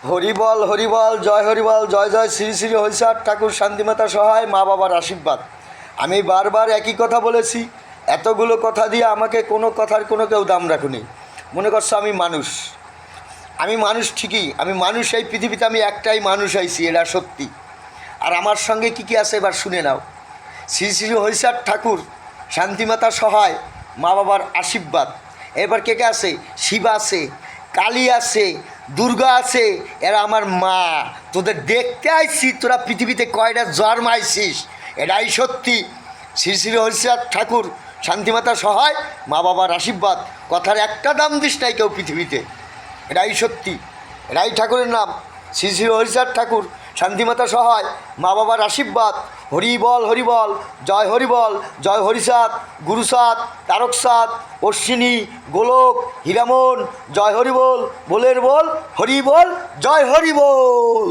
হরিবল হরিবল জয় হরিবল জয় জয় শ্রী শ্রী হরিচাঁদ ঠাকুর শান্তিমাতা সহায় মা বাবার আশীর্বাদ। আমি বারবার একই কথা বলেছি, এতগুলো কথা দিয়ে আমাকে কোনো কথার কোনো কেউ দাম রাখুনি। মনে করছো আমি মানুষ ঠিকই, আমি মানুষ, এই পৃথিবীতে আমি একটাই মানুষ আইছি, এটা সত্যি। আর আমার সঙ্গে কী কী আছে এবার শুনে নাও। শ্রী শ্রী হরিচাঁদ ঠাকুর শান্তিমাতা সহায় মা বাবার আশীর্বাদ। এবার কে কে আছে? শিব আছে, কালী আছে, দুর্গা আছে, এরা আমার মা। তোদের দেখতে আইছি তোরা পৃথিবীতে কয়টা জন্মাইছিস, এটাই সত্যি। শ্রী শ্রী হরিচাঁদ ঠাকুর শান্তিমাতা সহায় মা বাবার আশীর্বাদ, কথার একটা দাম দিস নাই কেউ পৃথিবীতে, এটাই সত্যি। এটাই ঠাকুরের নাম, শ্রী শ্রী হরিচাঁদ ঠাকুর শান্তিমাতা সহায় মা বাবার আশীর্বাদ। হরিবল হরিবল জয় হরিবল জয় হরিচাঁদ, গুরুচাঁদ, তারকচাঁদ, অশ্বিনী, গোলক, হীরামন, জয় হরিবল, বলের বল হরিবল জয় হরিবল।